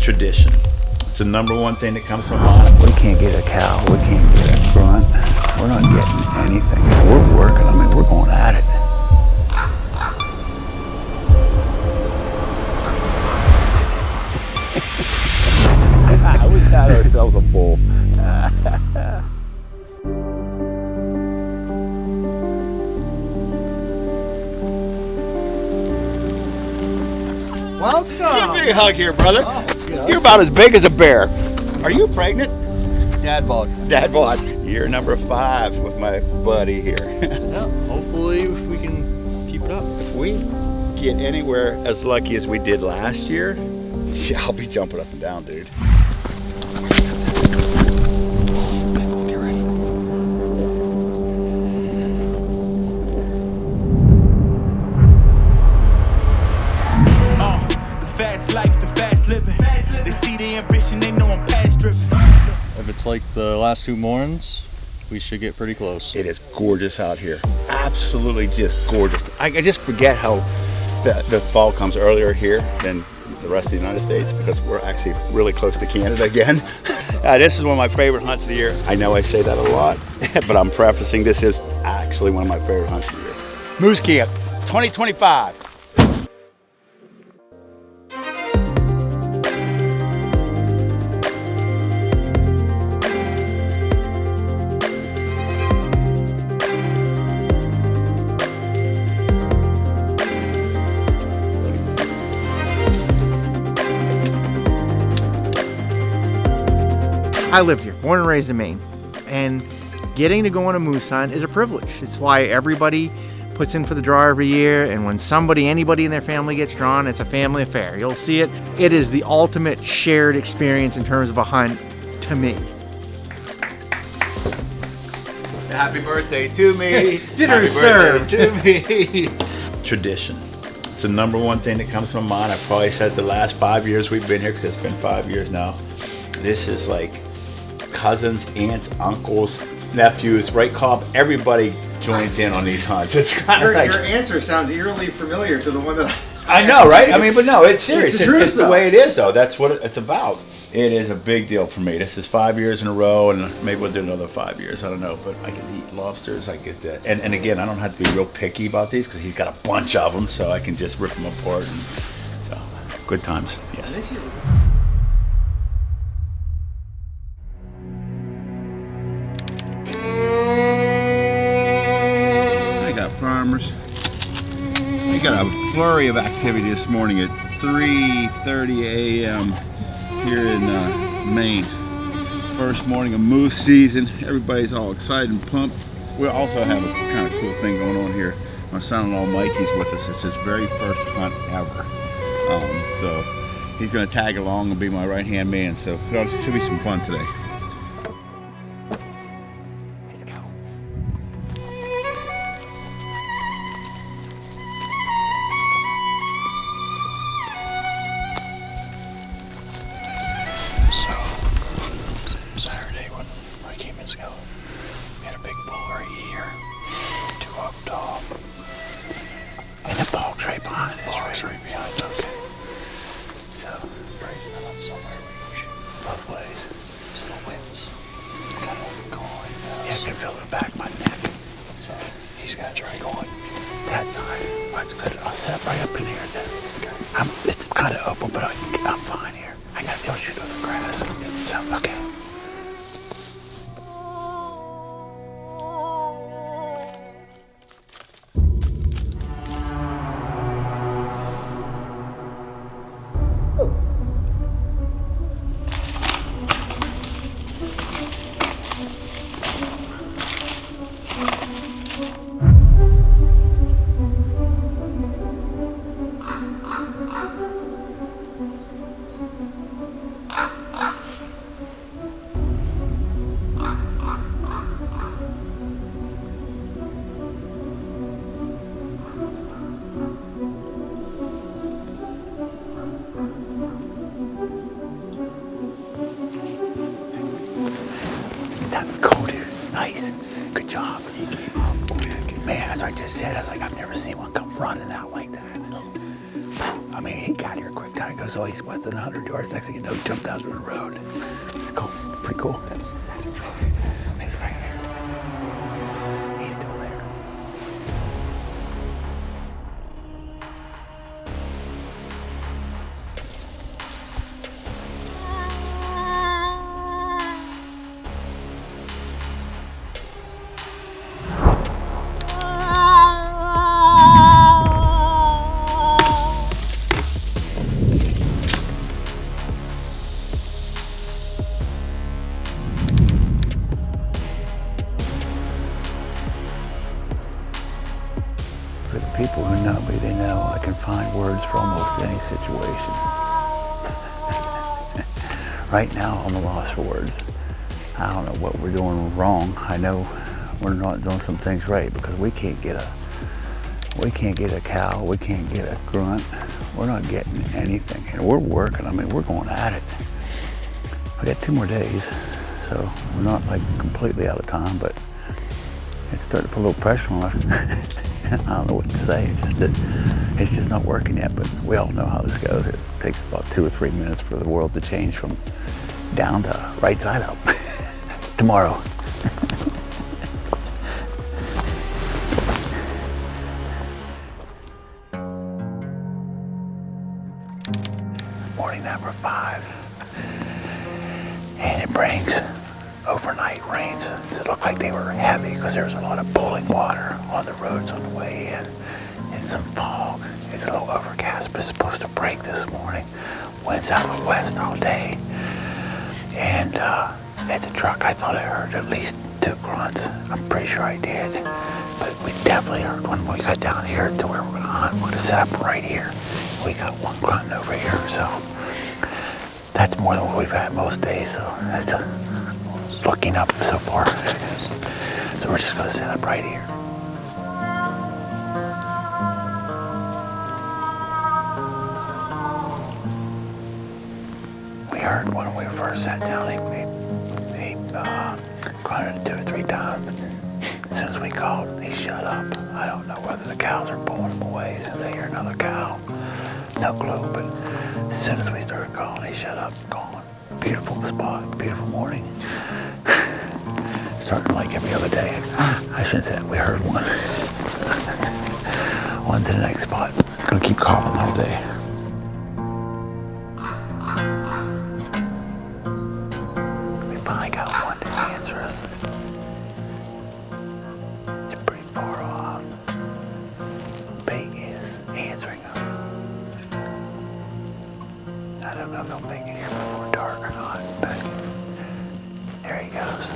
Tradition. It's the #1 thing that comes to mind. We can't get a cow, we can't get a grunt. We're not getting anything. We're working, I mean, we're going at it. We got ourselves a bull. Welcome. Give me a hug here, brother. Oh, you're about as big as a bear. Are you pregnant? Dad bod. Dad bod. Year number 5 with my buddy here. Yeah, hopefully we can keep it up. If we get anywhere as lucky as we did last year, yeah, I'll be jumping up and down, dude. Get ready. The fast life, the fast living. They see the ambition, they know I'm past driven. If it's like the last 2 mornings, we should get pretty close. It is gorgeous out here. Absolutely just gorgeous. I just forget how the fall comes earlier here than the rest of the United States because we're actually really close to Canada again. This is one of my favorite hunts of the year. I know I say that a lot, but I'm prefacing this is actually one of my favorite hunts of the year. Moose Camp 2025. I lived here, born and raised in Maine, and getting to go on a moose hunt is a privilege. It's why everybody puts in for the draw every year, and when anybody in their family gets drawn, it's a family affair. You'll see it. It is the ultimate shared experience in terms of a hunt to me. Happy birthday to me. Dinner Happy served. birthday to me. Tradition. It's the #1 thing that comes to my mind. I probably said the last 5 years we've been here because it's been 5 years now. This is like cousins, aunts, uncles, nephews, right, Cobb? Everybody joins in on these hunts. It's kind of like... Your answer sounds eerily familiar to the one that I know, right? I mean, but no, it's serious. It's the way it is, though. That's what it's about. It is a big deal for me. This is 5 years in a row, and maybe we'll do another 5 years. I don't know, but I can eat lobsters. I get that. And again, I don't have to be real picky about these because he's got a bunch of them, so I can just rip them apart. And so, good times, yes. Farmers. We got a flurry of activity this morning at 3:30 a.m. here in Maine. First morning of moose season. Everybody's all excited and pumped. We also have a kind of cool thing going on here. My son-in-law Mikey's with us. It's his very first hunt ever. So he's going to tag along and be my right-hand man. So it should be some fun today. Saturday when I came in Scout, we had a big bull right here, 2 up top, and the bog's right behind us. Bog's right behind us. Okay. So, brace that up somewhere we can shoot both ways. Still winds. Kind of going. Yeah, I can feel the back of my neck. So, he's gonna try going that side. That's good. I'll set right up in here then. Okay. It's kind of open, but I'm fine here. I gotta be able to shoot over the grass. So, okay. Nice. Good job. Man, as I just said, I was like, I've never seen one come running out like that. I mean, he got here quick. time he goes, oh, he's within 100 yards. Next thing you know, he jumped out of the road. It's cool. Pretty cool. That's a trophy. He's staying there. He's still there. For the people who know me, they know I can find words for almost any situation. Right now, I'm a loss for words. I don't know what we're doing wrong. I know we're not doing some things right because we can't get a cow, we can't get a grunt. We're not getting anything, and we're working. I mean, we're going at it. We got 2 more days, so we're not like completely out of time, but it's starting to put a little pressure on us. I don't know what to say. It's just not working yet, but we all know how this goes. It takes about 2 or 3 minutes for the world to change from down to right side up. Tomorrow. Morning number 5. And it brings overnight rains. It looked like they were heavy because there was a lot of pooling water on the roads on the way in. And some fog. It's a little overcast, but it's supposed to break this morning. Wind's out of the west all day. And it's a truck. I thought I heard at least 2 grunts. I'm pretty sure I did. But we definitely heard one when we got down here to where we're gonna hunt. We're gonna set up right here. We got 1 grunt over here, so that's more than what we've had most days. So that's looking up so far. So we're just gonna set up right here. We heard when we first sat down, he grunted 2 or 3 times, but as soon as we called, he shut up. I don't know whether the cows are pulling him away as soon as they hear another cow. No clue, but as soon as we started calling, he shut up, gone. Beautiful spot, beautiful morning. Starting like every other day. I shouldn't say that, we heard one. On to the next spot. Gonna keep calling all day. We finally got one to answer us. It's pretty far off. Big is answering us. I don't know if he'll make it here before dark or not, but there he goes.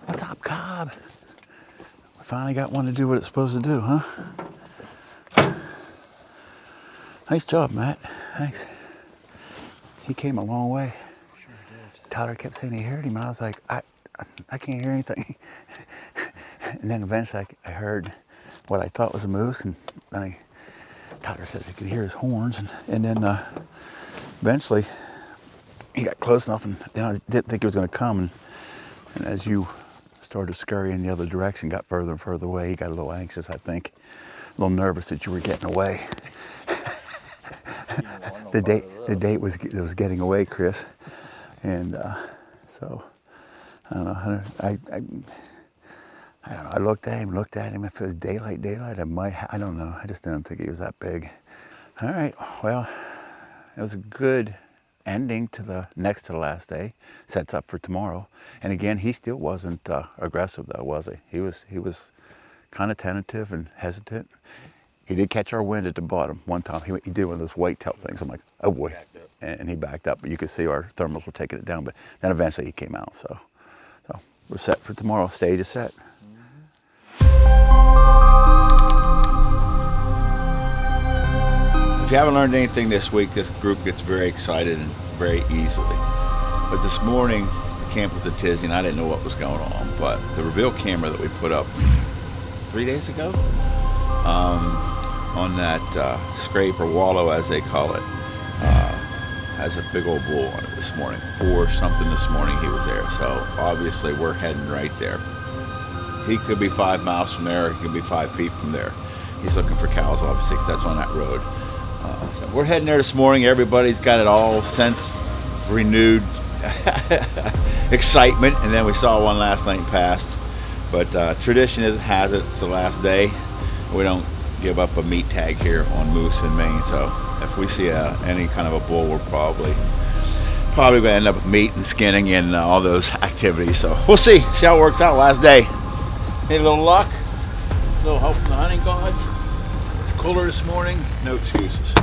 What's up, Cobb? We finally got one to do what it's supposed to do, huh? Nice job, Matt. Thanks. He came a long way. Sure did. Tyler kept saying he heard him, and I was like, I can't hear anything. And then eventually I heard what I thought was a moose, and then Tyler said he could hear his horns, and then eventually he got close enough, and then I didn't think he was going to come, and as you started scurrying the other direction, got further and further away, he got a little anxious, I think, a little nervous that you were getting away. The date was getting away, Chris, and so I don't know. I don't know. I looked at him. If it was daylight, I might. I don't know. I just didn't think he was that big. All right. Well, it was a good ending to the next to the last day. Sets up for tomorrow. And again, he still wasn't aggressive though, was he? He was kind of tentative and hesitant. He did catch our wind at the bottom one time. He did one of those whitetail things. I'm like, oh boy, and he backed up. But you could see our thermals were taking it down. But then eventually he came out. So we're set for tomorrow. Stage is set. you haven't learned anything this week, this group gets very excited and very easily. But this morning, the camp was a tizzy and I didn't know what was going on. But the reveal camera that we put up 3 days ago on that scrape or wallow, as they call it, has a big old bull on it this morning. 4 something this morning he was there. So obviously we're heading right there. He could be 5 miles from there, he could be 5 feet from there. He's looking for cows, obviously, because that's on that road. So we're heading there this morning. Everybody's got it all since renewed excitement, and then we saw one last night and passed. But tradition has it, it's the last day. We don't give up a meat tag here on moose in Maine, so if we see any kind of a bull, we're probably going to end up with meat and skinning and all those activities. So we'll see how it works out. Last day. Need a little luck, a little help from the hunting gods. It's cooler this morning, no excuses.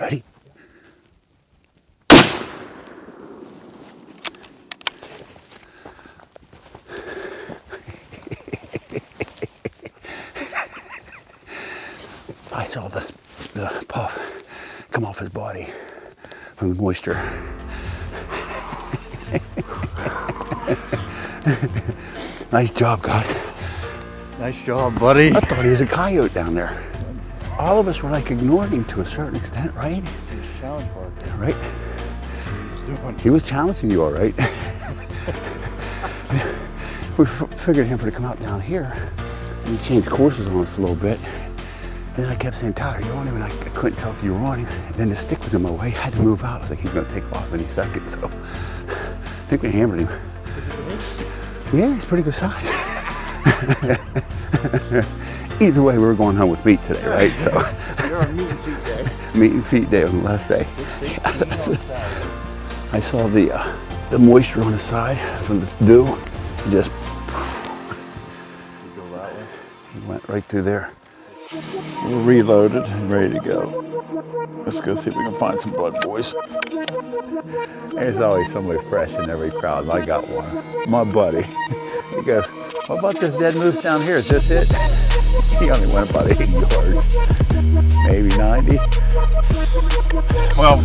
Ready? I saw the puff come off his body from the moisture. Nice job, guys. Nice job, buddy. I thought he was a coyote down there. All of us were like ignoring him to a certain extent, right? He was challenge marker. Right? He was doing. He was challenging you, all right. We figured him for to come out down here, and he changed courses on us a little bit. And then I kept saying, Tyler, you're on him, and I couldn't tell if you were on him. And then the stick was in my way. I had to move out. I was like, he's going to take off any second. So I think we hammered him. Yeah, he's pretty good size. Either way, we were going home with meat today, right? So You're on meat and feet day. meat and feet day on the last day. I saw the moisture on the side from the dew. Just Go that way. went right through there. We're reloaded and ready to go. Let's go see if we can find some blood, boys. There's always somebody fresh in every crowd. I got one. My buddy. He goes, what about this dead moose down here? Is this it? He only went about 80 yards, maybe 90. Well,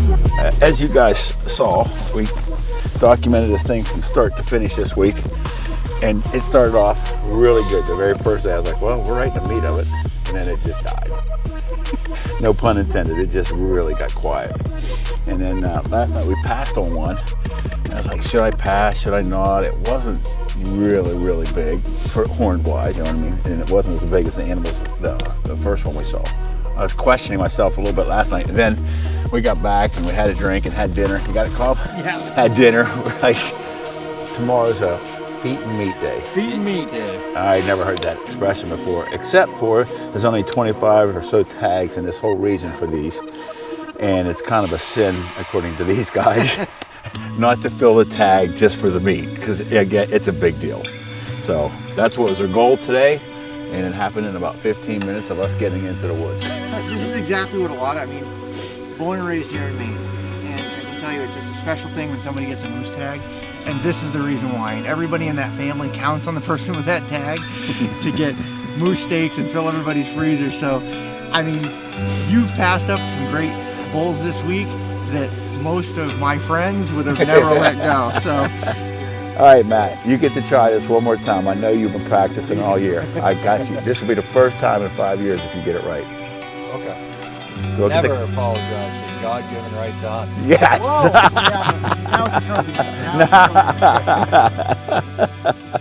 as you guys saw, we documented this thing from start to finish this week, and it started off really good. The very first day, I was like, well, we're right in the meat of it, and then it just died. No pun intended, it just really got quiet. And then last night we passed on one, and I was like, should I pass, should I not? It wasn't really big for horn wise, you know what I mean? And it wasn't as big as the animals, the first one we saw. I was questioning myself a little bit last night, and then we got back and we had a drink and had dinner. You got it, Cobb? Yeah. Had dinner. We're like, tomorrow's a feet and meat day. Feet and meat day. I never heard that expression before, except for there's only 25 or so tags in this whole region for these. And it's kind of a sin, according to these guys, not to fill the tag just for the meat, because again, it's a big deal. So that's what was our goal today, and it happened in about 15 minutes of us getting into the woods. This is exactly what I mean, born and raised here in Maine, and I can tell you it's just a special thing when somebody gets a moose tag, and this is the reason why. And everybody in that family counts on the person with that tag to get moose steaks and fill everybody's freezer. So, I mean, you've passed up some great bulls this week that most of my friends would have never let go. So, all right, Matt, you get to try this one more time. I know you've been practicing all year. I got you. This will be the first time in 5 years if you get it right. Okay. So look at Never apologize for your God-given right to hunt. Yes. whoa, yeah, that was a trophy. That was a trophy.